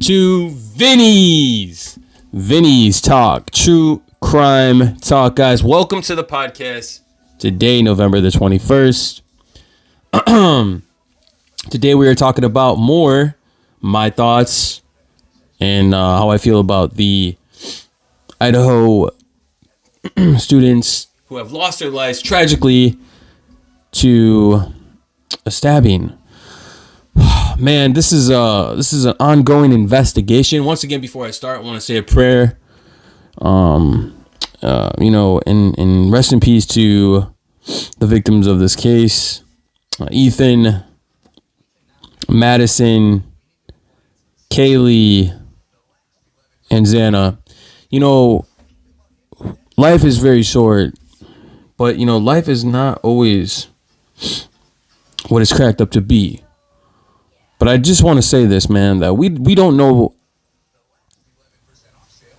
to Vinnies. Vinnies Talk, true crime talk, guys. Welcome to the podcast. Today, November the 21st. Today we are talking about my thoughts and how I feel about the Idaho students who have lost their lives tragically to a stabbing. Man, this is an ongoing investigation. Once again, before I start, I want to say a prayer. And rest in peace to the victims of this case, Ethan, Madison, Kaylee, and Xana. Life is very short, but life is not always what it's cracked up to be. But I just want to say this, man, that we don't know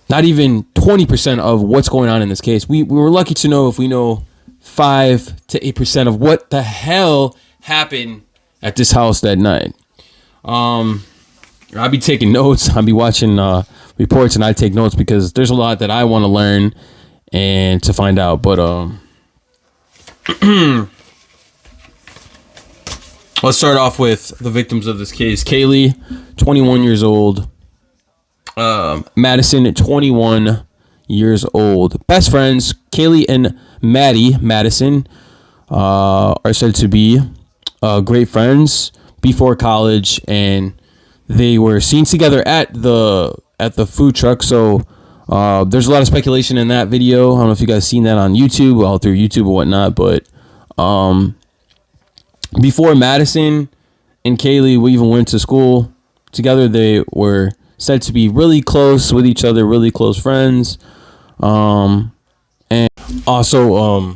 not even 20% of what's going on in this case. We were lucky to know if we know 5 to 8% of what the hell happened at this house that night. I'll be taking notes. I'll be watching reports, and I take notes because there's a lot that I want to learn and to find out. But let's start off with the victims of this case. Kaylee, 21 years old. Madison, 21 years old. Best friends, Kaylee and Madison, are said to be great friends before college, and they were seen together at the food truck. So there's a lot of speculation in that video. I don't know if you guys seen that on YouTube, all through YouTube or whatnot, but before Madison and Kaylee we even went to school together, they were said to be really close with each other, really close friends. And also,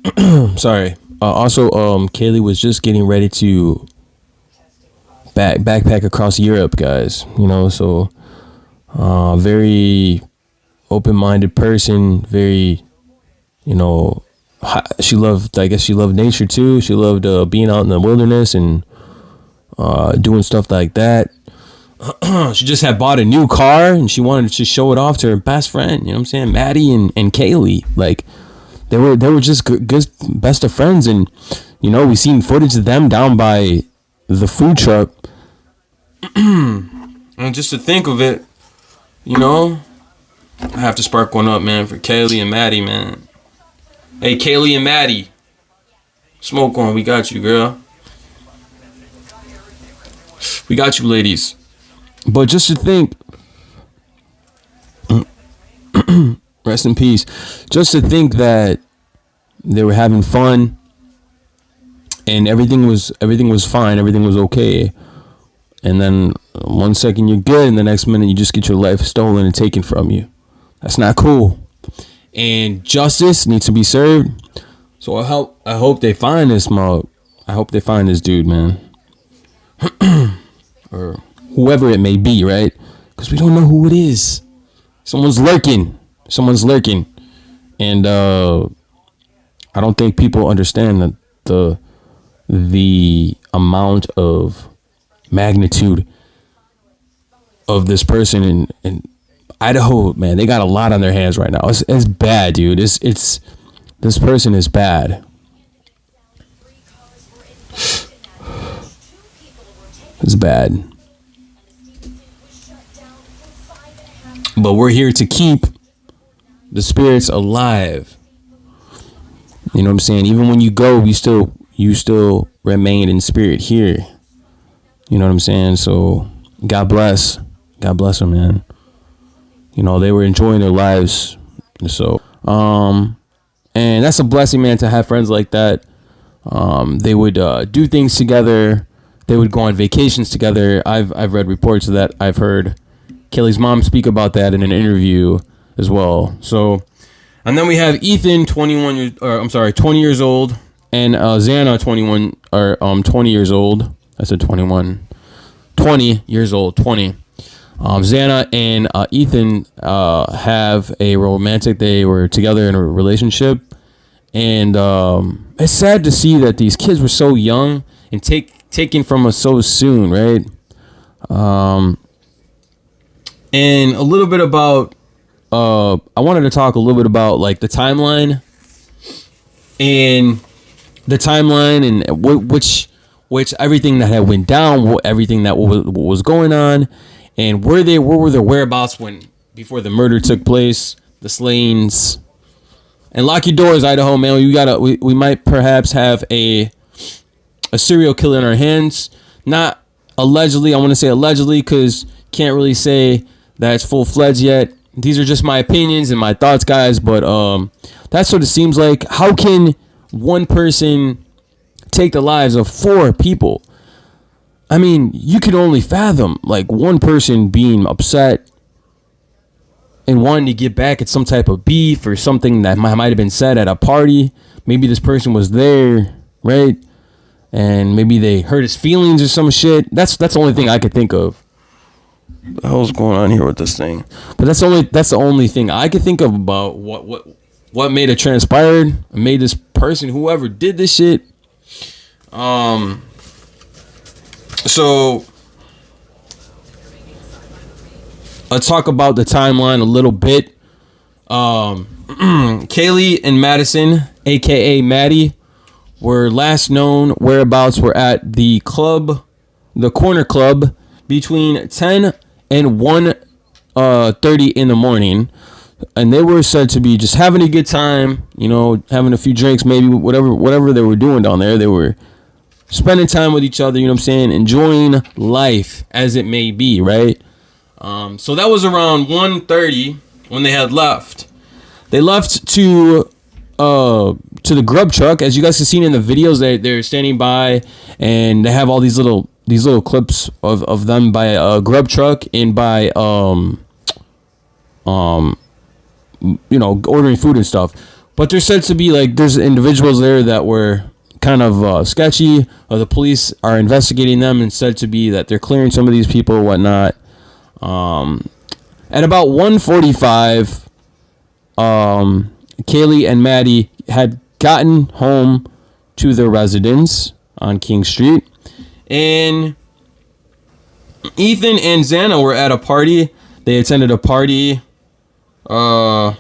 Kaylee was just getting ready to backpack across Europe, guys. So very open-minded person, very, she loved nature too. She loved being out in the wilderness and doing stuff like that. She just had bought a new car and she wanted to show it off to her best friend. Maddie and Kaylee. Like they were just good best of friends, and we seen footage of them down by the food truck. And just to think of it, I have to spark one up, man, for Kaylee and Maddie, man. Hey, Kaylee and Maddie, smoke on. We got you, girl. We got you, ladies. But just to think, rest in peace. Just to think that they were having fun and everything was fine, everything was okay. And then 1 second you're good, and the next minute you just get your life stolen and taken from you. That's not cool. And justice needs to be served. So I hope they find this mug. I hope they find this dude, man. Or whoever it may be, right? Because we don't know who it is. Someone's lurking. And I don't think people understand the amount of magnitude of this person in Idaho. Man, they got a lot on their hands right now. It's bad, dude. It's this person is bad. It's bad. But we're here to keep the spirits alive. You know what I'm saying? Even when you go, you still remain in spirit here. You know what I'm saying? So God bless them, man. They were enjoying their lives. So and that's a blessing, man, to have friends like that. They would do things together. They would go on vacations together. I've read reports of that. I've heard Kelly's mom speak about that in an interview as well. So, and then we have Ethan, 20 years old, and Xana, 20 years old. I said 21. 20 years old, 20. Xana and Ethan have a romantic. They were together in a relationship, and it's sad to see that these kids were so young and taken from us so soon, right? And a little bit about, I wanted to talk a little bit about like the timeline and which everything that had went down, everything that was going on, and where were their whereabouts before the murder took place, the slayings. And lock your doors, Idaho, man. We might perhaps have a serial killer in our hands. Not allegedly. I want to say allegedly because can't really say that it's full-fledged yet. These are just my opinions and my thoughts, guys. But that's what it seems like. How can one person take the lives of 4 people? I mean, you can only fathom like one person being upset and wanting to get back at some type of beef or something that might have been said at a party. Maybe this person was there, right? And maybe they hurt his feelings or some shit. That's the only thing I could think of. What the hell's going on here with this thing? But that's the only thing I could think of about what made it transpired, made this person, whoever did this shit. So let's talk about the timeline a little bit. Kaylee and Madison, aka Maddie, were last known whereabouts were at the corner club, between 10 and 1:30 in the morning, and they were said to be just having a good time, having a few drinks, maybe whatever they were doing down there. They were spending time with each other, you know what I'm saying, enjoying life as it may be, right? So that was around 1:30 when they had left. They left to the grub truck, as you guys have seen in the videos. They're standing by, and they have all these little clips of them by a grub truck and by ordering food and stuff. But there's said to be like there's individuals there that were kind of sketchy. The police are investigating them and said to be that they're clearing some of these people and whatnot. At about 1:45, Kaylee and Maddie had gotten home to their residence on King Street, and Ethan and Xana were at a party. They attended a party. I'm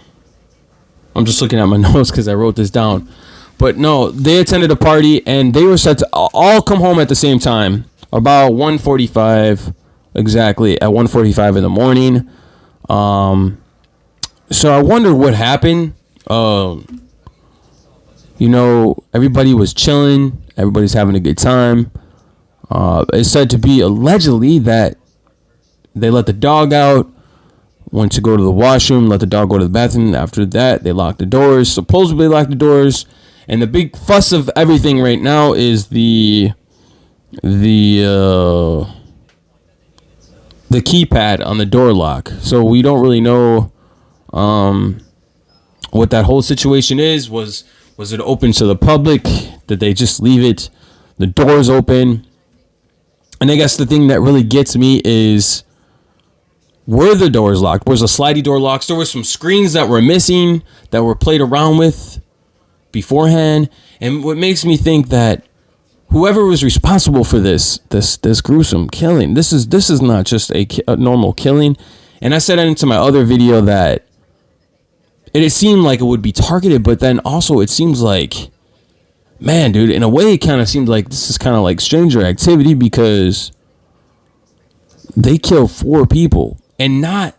just looking at my notes because I wrote this down. But no, they attended a party, and they were set to all come home at the same time, about 1:45, exactly, at 1:45 in the morning. So I wonder what happened. Everybody was chilling. Everybody's having a good time. It's said to be allegedly that they let the dog out, went to go to the washroom, let the dog go to the bathroom. After that, they locked the doors, supposedly locked the doors. And the big fuss of everything right now is the keypad on the door lock. So we don't really know what that whole situation is. Was it open to the public? Did they just leave it the doors open? And I guess the thing that really gets me is, were the doors locked? Was a slidey door locked? There were some screens that were missing that were played around with beforehand. And what makes me think that whoever was responsible for this gruesome killing, this is not just a normal killing. And I said into my other video that it seemed like it would be targeted, but then also it seems like, man, dude, in a way it kind of seems like this is kind of like stranger activity, because they killed 4 people, and not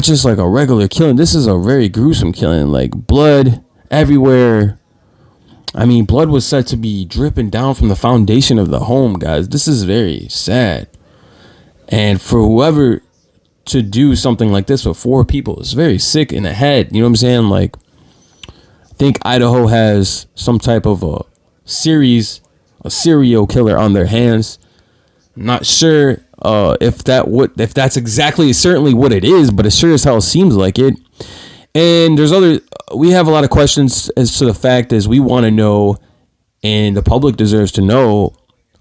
just like a regular killing. This is a very gruesome killing, like blood everywhere. I mean, blood was said to be dripping down from the foundation of the home, guys. This is very sad. And for whoever to do something like this with 4 people, it's very sick in the head. You know what I'm saying? Like, I think Idaho has some type of a serial killer on their hands. Not sure if that's exactly certainly what it is, but it sure as hell seems like it. And we have a lot of questions as to the fact is we want to know, and the public deserves to know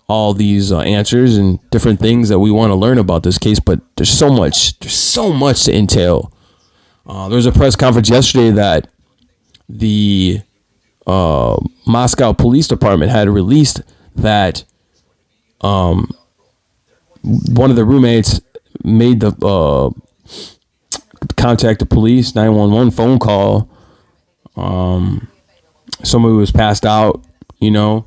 all these answers and different things that we want to learn about this case. But there's so much to entail. There was a press conference yesterday that the Moscow Police Department had released that one of the roommates made the contact the police 911 phone call. Somebody was passed out, and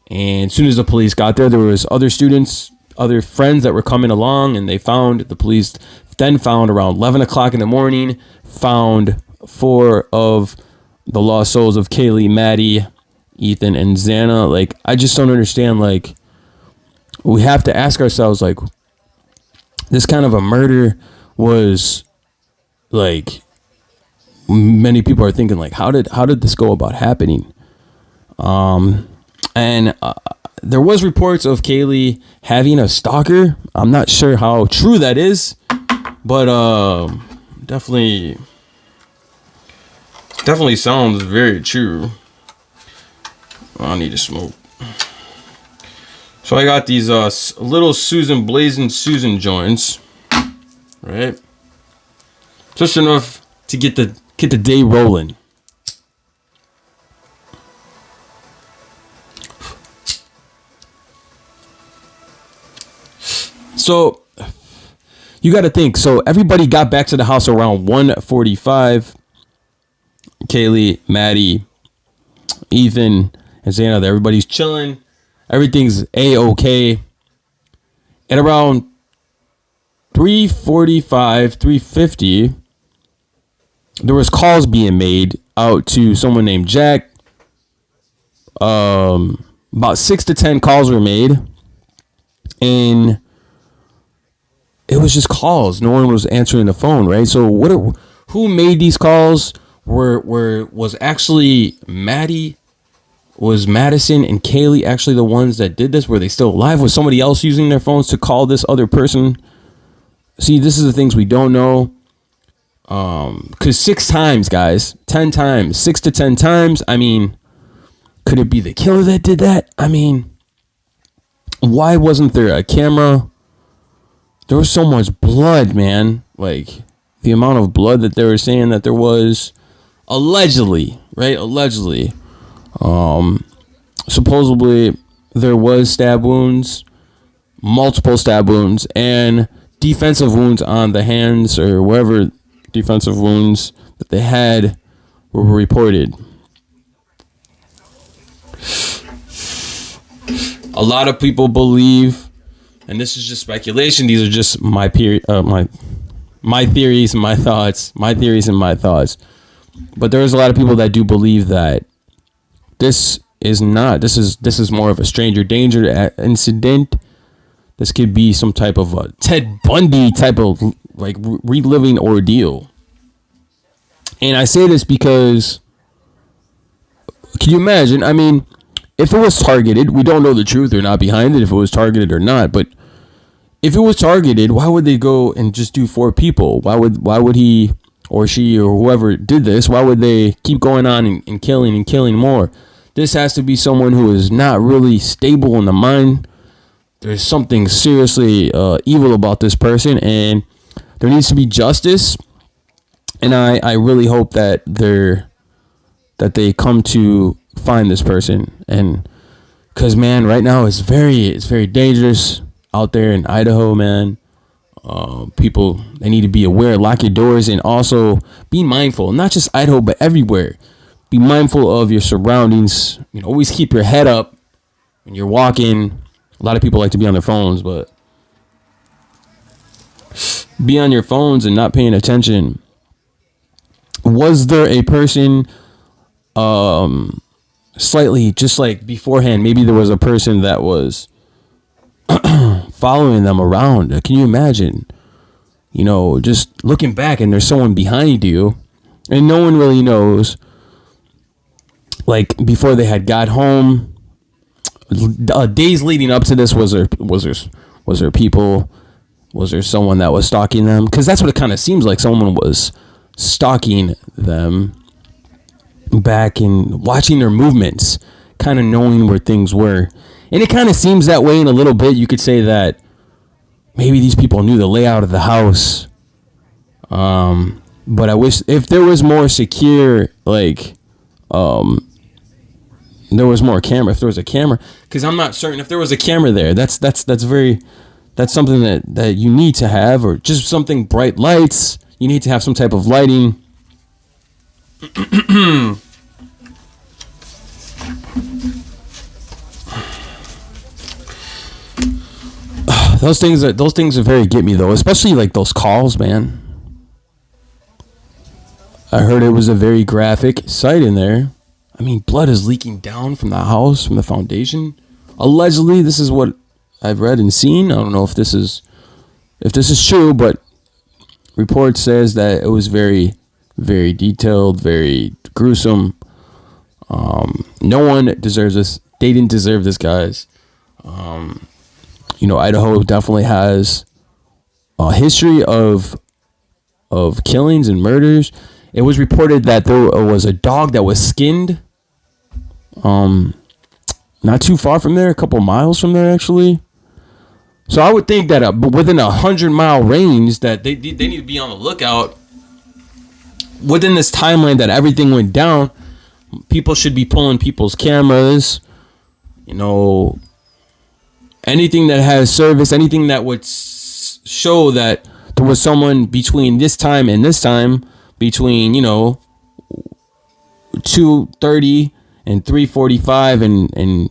as soon as the police got there, there was other students, other friends that were coming along, and the police then found around 11 o'clock in the morning, found 4 of the lost souls of Kaylee, Maddie, Ethan, and Xana. Like, I just don't understand. Like, we have to ask ourselves, like, this kind of a murder was, like, many people are thinking, like, how did this go about happening? And there was reports of Kaylee having a stalker. I'm not sure how true that is, but definitely sounds very true. I need to smoke. So I got these little Blazing Susan joints, right? Just enough to get the day rolling. So you got to think. So everybody got back to the house around 1:45. Kaylee, Maddie, Ethan, and Xana. Everybody's chilling. Everything's A-okay. At around 3:45, 3:50, there was calls being made out to someone named Jack. About 6 to 10 calls were made, and it was just calls. No one was answering the phone, right? So who made these calls? Was actually Maddie? Was Madison and Kaylee actually the ones that did this? Were they still alive? Was somebody else using their phones to call this other person? See, this is the things we don't know. Because 6 times, guys, 10 times, 6 to 10 times. I mean, could it be the killer that did that? I mean, why wasn't there a camera? There was so much blood, man. Like, the amount of blood that they were saying that there was, allegedly, right? Allegedly. Supposedly there was stab wounds, multiple stab wounds, and defensive wounds on the hands, or wherever defensive wounds that they had were reported. A lot of people believe, and this is just speculation, these are just my theories and my thoughts, but there's a lot of people that do believe that this is more of a stranger danger incident. This could be some type of a Ted Bundy type of, like, reliving ordeal. And I say this because, can you imagine? I mean, if it was targeted, we don't know the truth or not behind it, if it was targeted or not, but if it was targeted, why would they go and just do 4 people? Why would he or she or whoever did this, why would they keep going on and killing more? This has to be someone who is not really stable in the mind. There's something seriously evil about this person, and there needs to be justice. And I really hope that they come to find this person. And because, man, right now it's very dangerous out there in Idaho, man. People, they need to be aware, lock your doors, and also be mindful, not just Idaho, but everywhere. Be mindful of your surroundings. Always keep your head up when you're walking. A lot of people like to be on their phones, but be on your phones and not paying attention. Was there a person slightly, just like beforehand, maybe there was a person that was following them around? Can you imagine? Just looking back and there's someone behind you and no one really knows. Like, before they had got home, days leading up to this, was there people? Was there someone that was stalking them? Because that's what it kind of seems like. Someone was stalking them back and watching their movements, kind of knowing where things were. And it kind of seems that way in a little bit. You could say that maybe these people knew the layout of the house. But I wish if there was more secure, like, there was more camera. If there was a camera, because I'm not certain if there was a camera there. That's very That's something that you need to have, or just something bright lights. You need to have some type of lighting. Those things are very get me though, especially like those calls, man. I heard it was a very graphic sight in there. I mean, blood is leaking down from the house, from the foundation. Allegedly, this is what I've read and seen. I don't know if this is true, but report says that it was very, very detailed, very gruesome. No one deserves this. They didn't deserve this, guys. Idaho definitely has a history of killings and murders. It was reported that there was a dog that was skinned, not too far from there, a couple miles from there, actually. So I would think that within 100-mile range, that they need to be on the lookout. Within this timeline that everything went down, people should be pulling people's cameras. Anything that has service, anything that would show that there was someone between this time and this time, between 2:30 and 3:45, and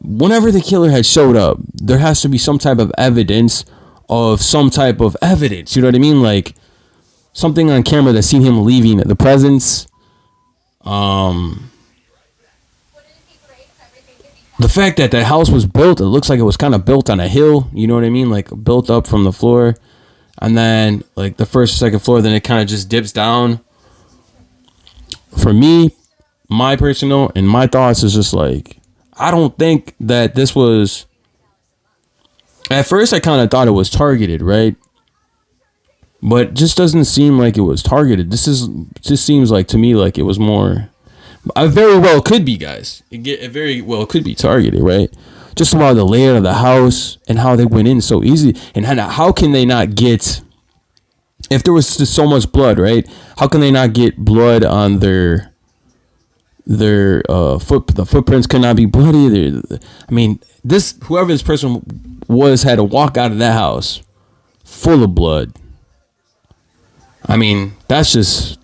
whenever the killer had showed up, there has to be some type of evidence of some type of evidence. You know what I mean? Like something on camera that seen him leaving the presence. The fact that the house was built, it looks like it was kind of built on a hill. You know what I mean? Like built up from the floor, and then like the first, second floor, then it kind of just dips down. For me, my personal and my thoughts is just like, I don't think that this was. At first, I kind of thought it was targeted, right? But just doesn't seem like it was targeted. This seems like to me like it was more. I very well could be, guys. It very well could be targeted, right? Just about the layout of the house and how they went in so easy, and how can they not get? If there was just so much blood, right? How can they not get blood on their foot? The footprints could not be bloody. I mean, whoever this person was had to walk out of that house full of blood. I mean, that's just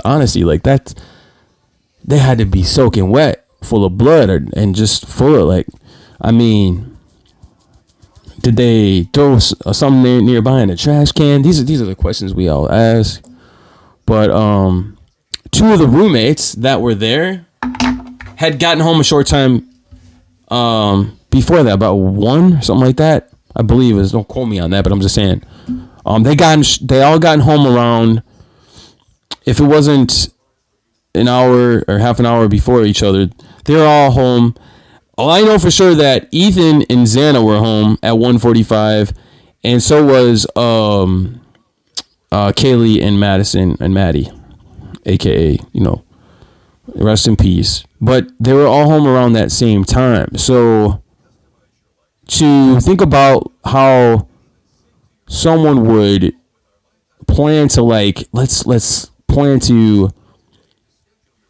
honesty. Like that, they had to be soaking wet, full of blood, and just full of like. I mean, did they throw something nearby in a trash can? These are the questions we all ask. But two of the roommates that were there had gotten home a short time before that, about one, something like that. I believe is. Don't quote me on that, but I'm just saying. They all gotten home around, if it wasn't an hour or half an hour before each other, they were all home. Well, I know for sure that Ethan and Xana were home at 1:45, and so was Kaylee and Madison and Maddie, aka rest in peace. But they were all home around that same time. So to think about how someone would plan to let's plan to.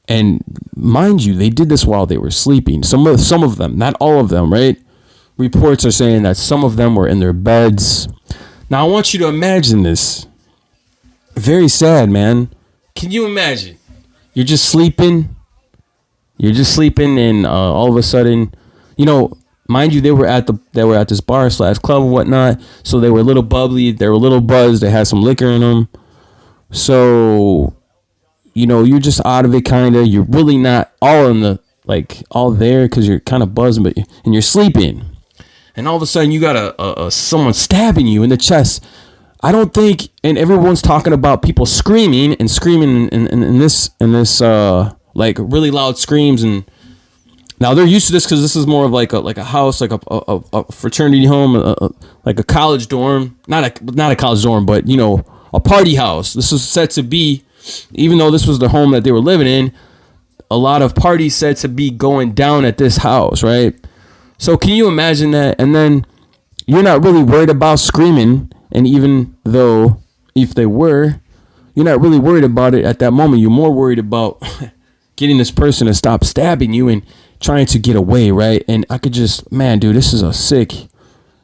And mind you, they did this while they were sleeping. Some of them, not all of them, right? Reports are saying that some of them were in their beds. Now, I want you to imagine this. Very sad, man. Can you imagine? You're just sleeping. And all of a sudden, mind you, they were at this bar / club and whatnot. So they were a little bubbly. They were a little buzzed. They had some liquor in them. So you're just out of it, kind of. You're really not all all there because you're kind of buzzing, and you're sleeping. And all of a sudden, you got someone stabbing you in the chest. I don't think, and everyone's talking about people screaming in this really loud screams. And now they're used to this because this is more of like a house, like a fraternity home, like a college dorm, not a college dorm, but a party house. This was set to be. Even though this was the home that they were living in, a lot of parties said to be going down at this house, right? So can you imagine that? And then you're not really worried about screaming. And even though if they were, you're not really worried about it at that moment. You're more worried about getting this person to stop stabbing you and trying to get away, right? And I could just, man, dude, this is a sick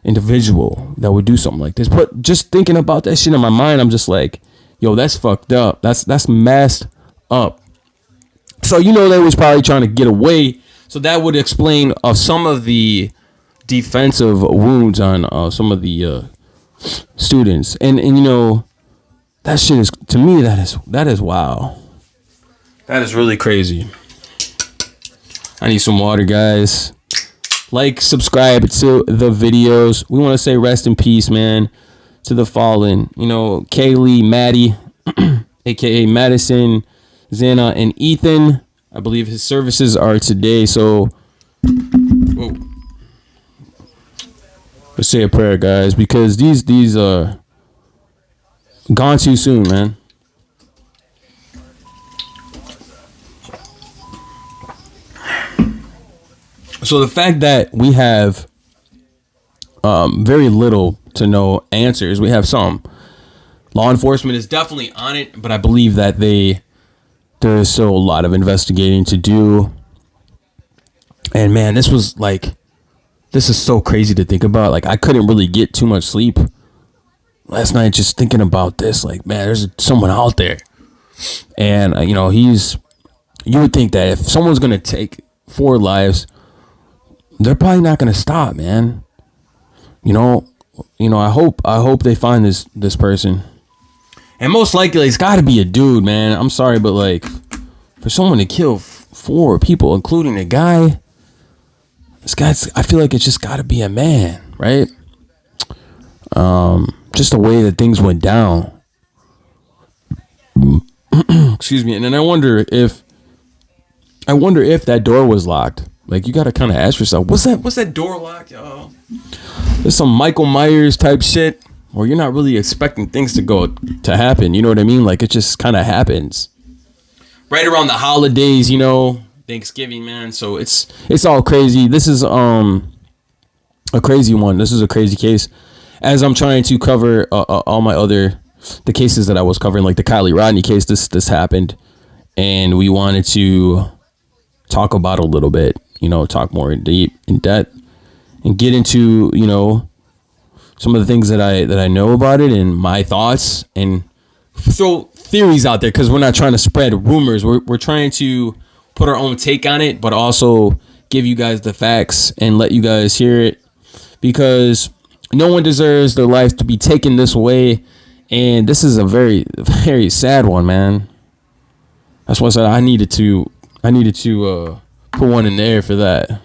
individual that would do something like this. But just thinking about that shit in my mind, I'm just like, yo, that's fucked up. That's messed up. So they was probably trying to get away. So that would explain some of the defensive wounds on some of the students. And that shit is, to me, that is wow. That is really crazy. I need some water, guys. Like, subscribe to the videos. We want to say rest in peace, man, to the fallen. Kaylee, Maddie, aka Madison, Xana, and Ethan. I believe his services are today. So, let's say a prayer, guys, because these are gone too soon, man. So the fact that we have very little to no answers, we have some. Law enforcement is definitely on it, but I believe that there is still a lot of investigating to do. And man, this is so crazy to think about. Like, I couldn't really get too much sleep last night just thinking about this. Like, man, there's someone out there. And, you would think that if someone's going to take 4 lives, they're probably not going to stop, man. I hope they find this person. And most likely it's got to be a dude, man. I'm sorry, but like, for someone to kill 4 people, including a guy, I feel like it's just got to be a man, right? Just the way that things went down. Excuse me. And then I wonder if that door was locked. Like, you got to kind of ask yourself, what's that door locked, y'all? There's some Michael Myers type shit where you're not really expecting things to happen. You know what I mean? Like, it just kind of happens right around the holidays, Thanksgiving, man. So it's all crazy. This is a crazy one. This is a crazy case. As I'm trying to cover all my the cases that I was covering, like the Kylie Rodney case, this happened, and we wanted to talk about it a little bit, talk more in depth, and get into some of the things that I know about it and my thoughts, and throw theories out there, because we're not trying to spread rumors. We're trying to put our own take on it, but also give you guys the facts and let you guys hear it, because no one deserves their life to be taken this way. And this is a very, very sad one, man. That's why I said I needed to put one in there for that.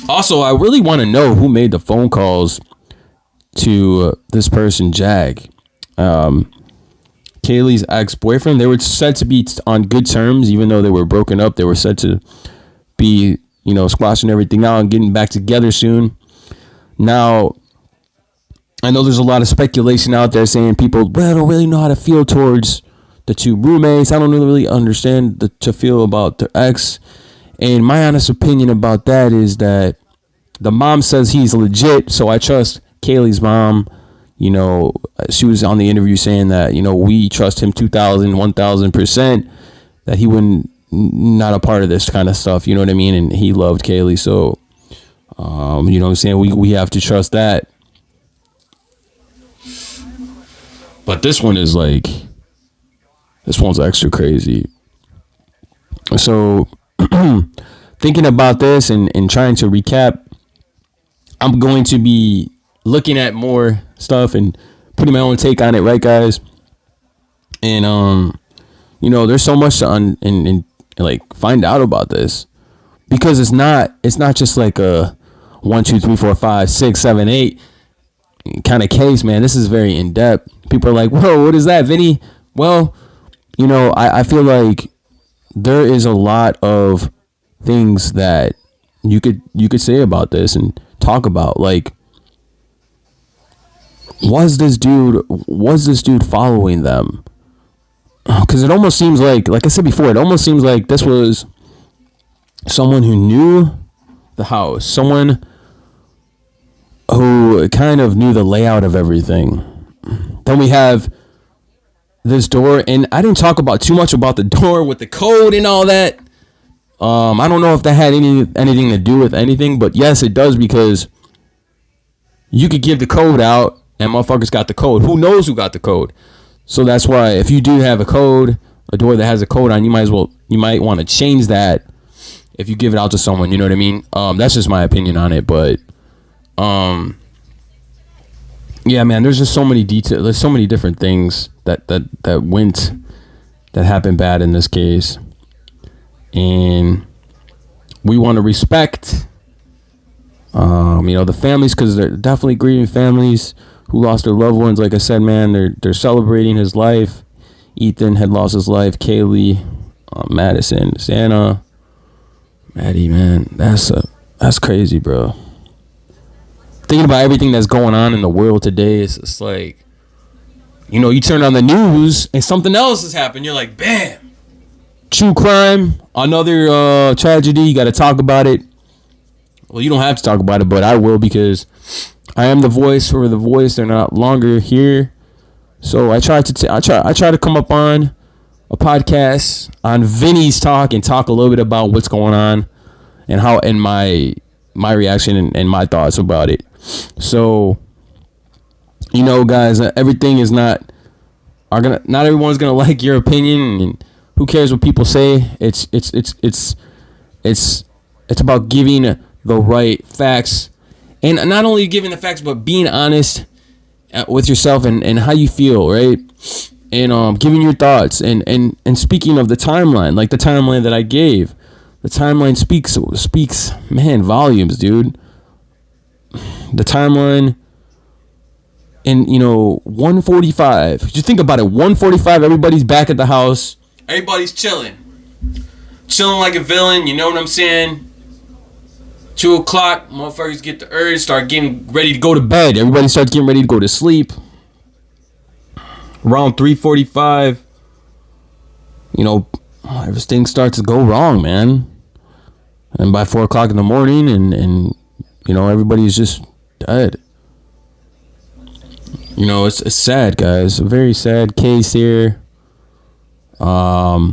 Also, I really want to know who made the phone calls to this person, Jag. Kaylee's ex-boyfriend. They were said to be on good terms, even though they were broken up. They were said to be, squashing everything out and getting back together soon. Now, I know there's a lot of speculation out there saying people, I don't really know how to feel towards the 2 roommates. I don't really understand to feel about their ex. And my honest opinion about that is that the mom says he's legit, so I trust Kaylee's mom. She was on the interview saying that, we trust him 1000%, that he wouldn't, not a part of this kind of stuff, you know what I mean? And he loved Kaylee, so, you know what I'm saying? We have to trust that. But this one is this one's extra crazy. So, thinking about this and trying to recap, I'm going to be looking at more stuff and putting my own take on it, right, guys? And there's so much to find out about this, because it's not just like a 1, 2, 3, 4, 5, 6, 7, 8 kind of case, man. This is very in depth. People are like, whoa, what is that, Vinny? Well, I feel like there is a lot of things that you could say about this and talk about. Like, was this dude following them? Because it almost seems like I said before, it almost seems like this was someone who knew the house, someone who who kind of knew the layout of everything. Then we have this door, and I didn't talk about too much about the door with the code and all that. I don't know if that had anything to do with anything, but yes, it does, because you could give the code out and motherfuckers got the code. Who knows who got the code? So that's why if you do have a code, a door that has a code on, you might want to change that if you give it out to someone, you know what I mean? That's just my opinion on it, but yeah, man, there's just so many details. There's so many different things that happened bad in this case. And we want to respect, the families, because they're definitely grieving families who lost their loved ones. Like I said, man, they're celebrating his life. Ethan had lost his life. Kaylee, Madison, Santa, Maddie, man, that's crazy, bro. Thinking about everything that's going on in the world today, it's just like, you turn on the news and something else has happened. You're like, bam. True crime, another tragedy. You got to talk about it. Well, you don't have to talk about it, but I will, because I am the voice for the voice. They're not longer here, so I try to come up on a podcast on Vinnies Talk and talk a little bit about what's going on and how, and my reaction and my thoughts about it. So, guys, everything is not everyone's gonna like your opinion, and who cares what people say? It's about giving the right facts, and not only giving the facts, but being honest with yourself and how you feel, right? And giving your thoughts, and speaking of the timeline, like the timeline that I gave, the timeline speaks, man, volumes, dude. The timeline. And 1:45. Just think about it. 1:45. Everybody's back at the house. Everybody's chilling like a villain. You know what I'm saying? 2 o'clock. Motherfuckers get the urge. Start getting ready to go to bed. Everybody starts getting ready to go to sleep. Around 3:45. Everything starts to go wrong, man. And by 4 o'clock in the morning, and everybody's just dead. It's sad, guys. A very sad case here. But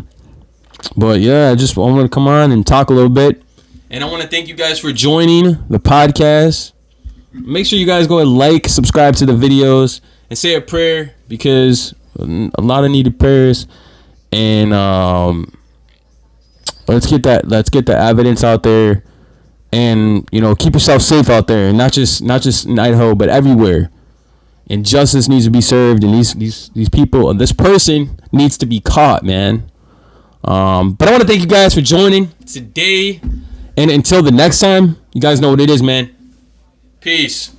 yeah, I want to come on and talk a little bit. And I want to thank you guys for joining the podcast. Make sure you guys go and like, subscribe to the videos, and say a prayer, because a lot of needed prayers. And let's get the evidence out there, and keep yourself safe out there, and not just in Idaho, but everywhere. And justice needs to be served, and these people, and this person needs to be caught, man. But I want to thank you guys for joining today, and until the next time, you guys know what it is, man. Peace.